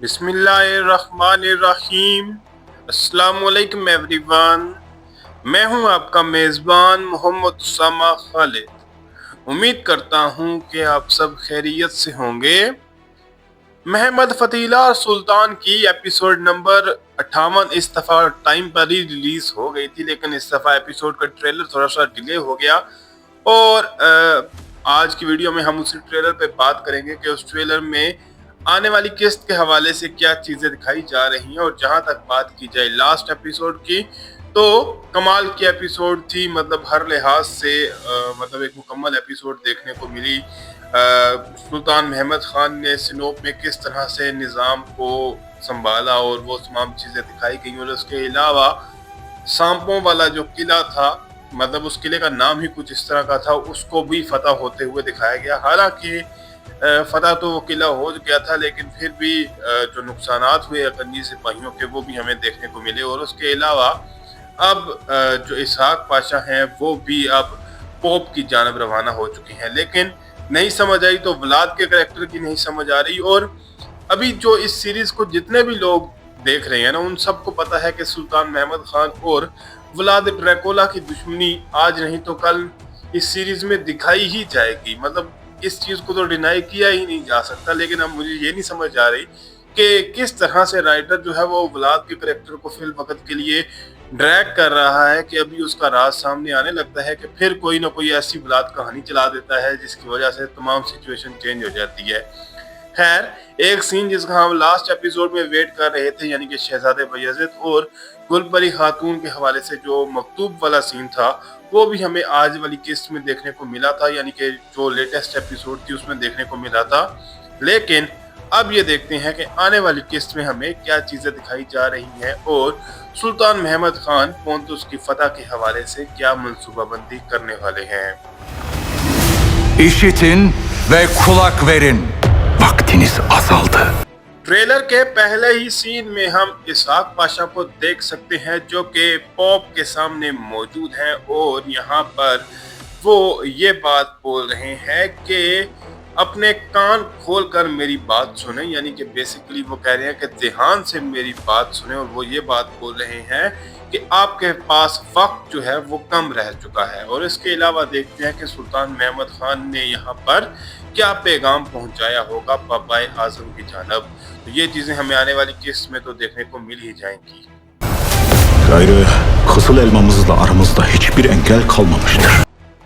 बिस्मिल्लाहिर्रहमानिर्रहीम। अस्सलाम वालेकुम एवरीवन। मैं हूं आपका मेज़बान मोहम्मद उसामा खालिद। उम्मीद करता हूं कि आप सब खैरियत से होंगे। महमद फतीला और सुल्तान की एपिसोड नंबर 58 इस दफ़ा टाइम पर ही रिलीज हो गई थी, लेकिन इस दफ़ा एपिसोड का ट्रेलर थोड़ा सा डिले हो गया और आज की वीडियो में हम उसी ट्रेलर पे बात करेंगे कि उस ट्रेलर में आने वाली किस्त के हवाले से क्या चीजें दिखाई जा रही हैं। और जहां तक बात की जाए लास्ट एपिसोड की, तो कमाल की एपिसोड थी। मतलब हर लिहाज से मतलब एक मुकम्मल एपिसोड देखने को मिली। सुल्तान महमद खान ने सिनोप में किस तरह से निज़ाम को संभाला और वो तमाम चीज़ें दिखाई गई। और उसके अलावा सांपों वाला जो किला था, मतलब उस किले का नाम ही कुछ इस तरह का था, उसको भी फतह होते हुए दिखाया गया। हालांकि फतह तो वो किला हो गया था, लेकिन फिर भी जो नुकसानात हुए अकंजी सिपाहियों के वो भी हमें देखने को मिले। और उसके अलावा अब जो इसहाक पाशा हैं वो भी अब पोप की जानब रवाना हो चुके हैं, लेकिन नहीं समझ आई तो व्लाद के करैक्टर की नहीं समझ आ रही। और अभी जो इस सीरीज को जितने भी लोग देख रहे हैं ना, उन सबको पता है कि सुल्तान महमद खान और व्लाद ड्रैकुला की दुश्मनी आज नहीं तो कल इस सीरीज में दिखाई ही जाएगी। मतलब इस चीज को तो डिनाई किया ही नहीं जा सकता। लेकिन अब मुझे ये नहीं समझ आ रही कि किस तरह से राइटर जो है वो व्लाद के करैक्टर को फिल वक्त के लिए ड्रैग कर रहा है कि अभी उसका राज सामने आने लगता है कि फिर कोई ना कोई ऐसी व्लाद कहानी चला देता है जिसकी वजह से तमाम सिचुएशन चेंज हो जाती है। खैर, एक सीन जिसका हम लास्ट एपिसोड में वेट कर रहे थे, यानी कि शहजादे बायज़िद और गुलपरी खातून के हवाले से जो मकतूब वाला सीन था, वो भी हमें आज वाली किस्त में देखने को मिला था, यानी कि जो लेटेस्ट एपिसोड थी उसमें देखने को मिला था। लेकिन अब ये देखते हैं कि आने वाली किस्त में हमें क्या चीजें दिखाई जा रही हैं और सुल्तान महमद खान पोंतुस की फतह के हवाले से क्या मंसूबाबंदी करने वाले हैं। İşitin ve kulak verin. Vaktiniz azaldı. Trailer के पहले ही सीन में हम इसहाक पाशा को देख सकते हैं जो कि पॉप के सामने मौजूद हैं और यहाँ पर वो ये बात बोल रहे हैं कि अपने कान खोलकर मेरी बात सुने। यानी कि बेसिकली वो कह रहे हैं कि ध्यान से मेरी बात सुने। और वो ये बात बोल रहे हैं कि आपके पास वक्त जो है वो कम रह चुका है। और इसके अलावा देखते हैं कि सुल्तान महमद खान ने यहाँ पर क्या पैगाम पहुंचाया होगा पापाए आजम की जानब। तो ये चीजें हमें आने वाली किस्त में तो देखने को मिल ही जाएंगी। Gayrı kızıl elmamızla aramızda hiçbir engel kalmamıştır.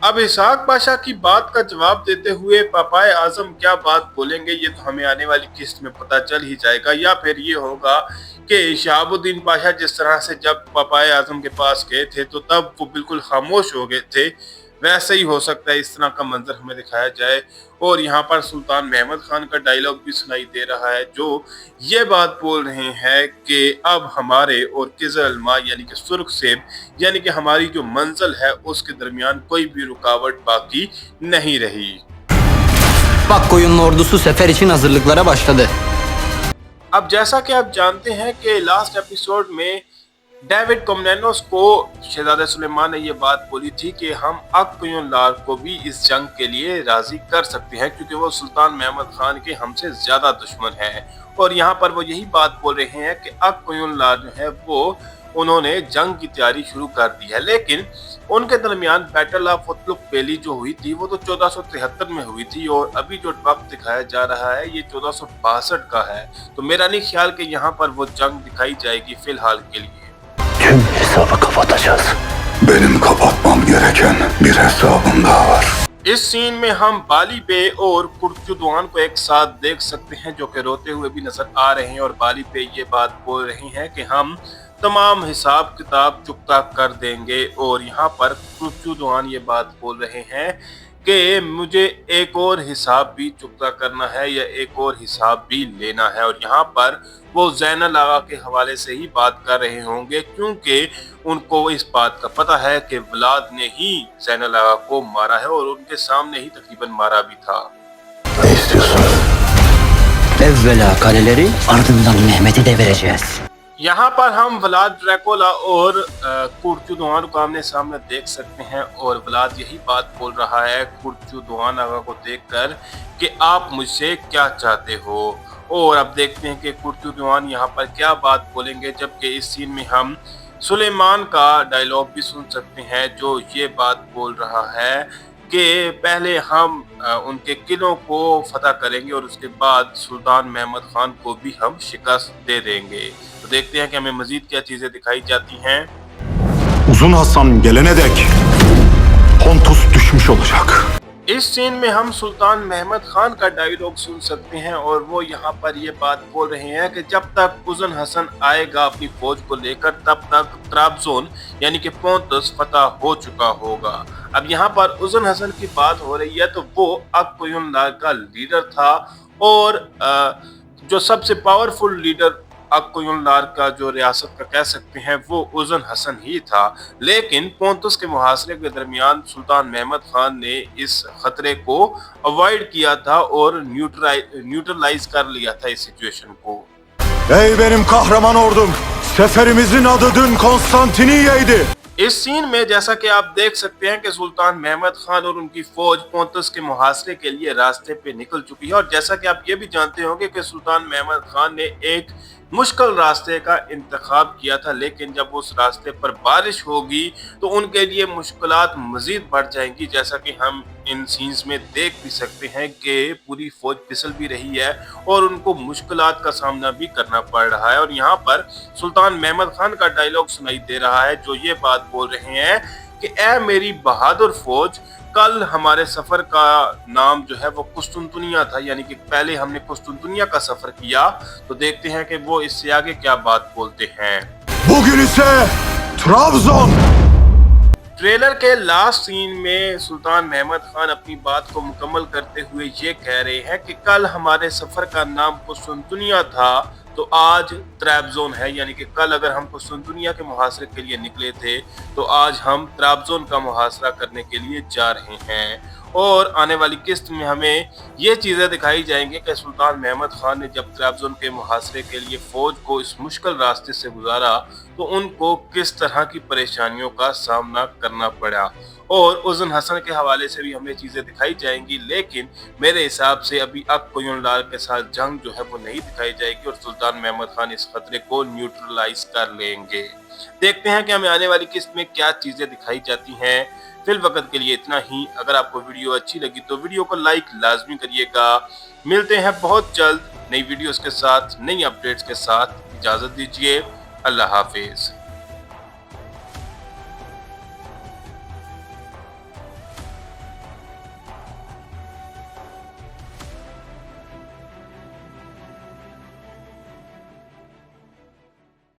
अब इसहाक पाशा की बात का जवाब देते हुए पापाए आजम क्या बात बोलेंगे ये तो हमें आने वाली किस्त में पता चल ही जाएगा। या फिर ये होगा कि शहाबुद्दीन पाशा जिस तरह से जब पापाए आजम के पास गए थे तो तब वो बिल्कुल खामोश हो गए थे, वैसे ही हो सकता है इस तरह का मंजर हमें दिखाया जाए। और यहाँ पर सुल्तान महमद खान का डायलॉग भी सुनाई दे रहा है जो ये बात बोल रहे हैं कि अब हमारे और किज़र अलमा यानी कि सुर्ख सेब यानी कि हमारी जो मंजिल है उसके दरमियान कोई भी रुकावट बाकी नहीं रही। Bakkoyun'un ordusu sefer için hazırlıklara başladı. अब जैसा कि आप जानते हैं कि लास्ट एपिसोड में डेविड कॉमनेनोस को शहजादा सुलेमान ने ये बात बोली थी कि हम अक्युन लार को भी इस जंग के लिए राजी कर सकते हैं क्योंकि वो सुल्तान महमद खान के हमसे ज्यादा दुश्मन है। और यहाँ पर वो यही बात बोल रहे हैं कि अक्युन लार जो है वो उन्होंने जंग की तैयारी शुरू कर दी है। लेकिन उनके दरमियान बैटल ऑफ उतलुक पेली जो हुई थी वो तो 1473 में हुई थी और अभी जो वक्त दिखाया जा रहा है ये 1462 का है। तो मेरा नहीं ख्याल कि यहाँ पर वो जंग दिखाई जाएगी फिलहाल के लिए। Tüm hesabı kapatacağız. Benim kapatmam gereken bir hesabım daha var. इस सीन में हम बाली बे और कुर्चुद्वान को एक साथ देख सकते हैं जो कि रोते हुए भी नजर आ रहे हैं। और बाली बे ये बात बोल रहे हैं कि हम तमाम हिसाब किताब चुकता कर देंगे। और यहाँ पर कुर्चुद्वान ये बात बोल रहे हैं कि मुझे एक और हिसाब भी चुकता करना है या एक और हिसाब भी लेना है। और यहाँ पर वो ज़ैनल आगा के हवाले से ही बात कर रहे होंगे क्योंकि उनको इस बात का पता है कि व्लाद ने ही ज़ैनल आगा को मारा है और उनके सामने ही तकरीबन मारा भी था। Ne istiyorsun? Evvela kaleleri ardından Mehmet'i de vereceğiz. यहाँ पर हम व्लाद ड्रैकुला और कुर्चुद्वान को आमने सामने देख सकते हैं। और व्लाद यही बात बोल रहा है कुर्चुद्वान आगा को देखकर कि आप मुझसे क्या चाहते हो। और अब देखते हैं कि कुर्तुदवान यहाँ पर क्या बात बोलेंगे, जबकि इस सीन में हम सुलेमान का डायलॉग भी सुन सकते हैं जो ये बात बोल रहा है कि पहले हम उनके किलों को फतह करेंगे और उसके बाद सुल्तान महमद खान को भी हम शिकस्त दे देंगे। तो देखते हैं कि हमें मजीद क्या चीजें दिखाई जाती हैं। Uzun Hasan gelene dek Pontus düşmüş olacak. इस सीन में हम सुल्तान महमद खान का डायलॉग सुन सकते हैं और वो यहाँ पर ये बात बोल रहे हैं कि जब तक उज़न हसन आएगा अपनी फौज को लेकर तब तक त्राबजोन यानी कि पोंतुस फतह हो चुका होगा। अब यहाँ पर उज़न हसन की बात हो रही है तो वो अक्कोयुनला का लीडर था और जो सबसे पावरफुल लीडर अक्कोयुनलार का जो रियासत का कह सकते हैं वो उज़न हसन ही था, लेकिन पोंतुस के मुहासरे के दरमियान सुल्तान महमद खान ने इस खतरे को अवॉइड किया था और न्यूट्रलाइज कर लिया था इस सिचुएशन को। Ey benim kahraman ordum, seferimizin adı dün Konstantiniye'ydi. इस सीन में जैसा कि आप देख सकते हैं कि सुल्तान महमद खान और उनकी फौज पोंतुस के मुहासरे के लिए रास्ते पे निकल चुकी है और जैसा कि आप ये भी जानते होंगे कि सुल्तान महमद खान ने एक मुश्किल रास्ते का इंतखाब किया था, लेकिन जब उस रास्ते पर बारिश होगी तो उनके लिए मुश्किलात मजीद बढ़ जाएंगी, जैसा कि हम इन सीन्स में देख भी सकते हैं कि पूरी फौज फिसल भी रही है और उनको मुश्किलात का सामना भी करना पड़ रहा है। और यहाँ पर सुल्तान महमद खान का डायलॉग सुनाई दे रहा है जो ये बात बोल रहे हैं कि ए मेरी बहादुर फौज, कल हमारे सफर का नाम जो है वो कुस्तुनतुनिया था, यानी कि पहले हमने कुस्तुनतुनिया का सफर किया। तो देखते हैं कि वो इससे आगे क्या बात बोलते हैं। Bugün ise Trabzon. ट्रेलर के लास्ट सीन में सुल्तान महमद खान अपनी बात को मुकम्मल करते हुए ये कह रहे हैं कि कल हमारे सफर का नाम कुस्तुनतुनिया था तो आज त्राबजोन है, यानी कि कल अगर हम कुस्तुनतुनिया के मुहासरे के लिए निकले थे तो आज हम त्राबजोन का मुहासरा करने के लिए जा रहे हैं। और आने वाली किस्त में हमें ये चीज़ें दिखाई जाएंगी कि सुल्तान महमद खान ने जब त्राबजोन के मुहासरे के लिए फ़ौज को इस मुश्किल रास्ते से गुजारा तो उनको किस तरह की परेशानियों का सामना करना पड़ा। और उज़न हसन के हवाले से भी हमें चीज़ें दिखाई जाएंगी, लेकिन मेरे हिसाब से अभी अक्कोयुनला के साथ जंग जो है वो नहीं दिखाई जाएगी और सुल्तान महमद खान इस खतरे को न्यूट्रलाइज कर लेंगे। देखते हैं कि हमें आने वाली किस्त में क्या चीज़ें दिखाई जाती हैं। फिल वक्त के लिए इतना ही। अगर आपको वीडियो अच्छी लगी तो वीडियो को लाइक लाजमी करिएगा। मिलते हैं बहुत जल्द नई वीडियोस के साथ, नई अपडेट्स के साथ। इजाज़त दीजिए। अल्लाह हाफिज़।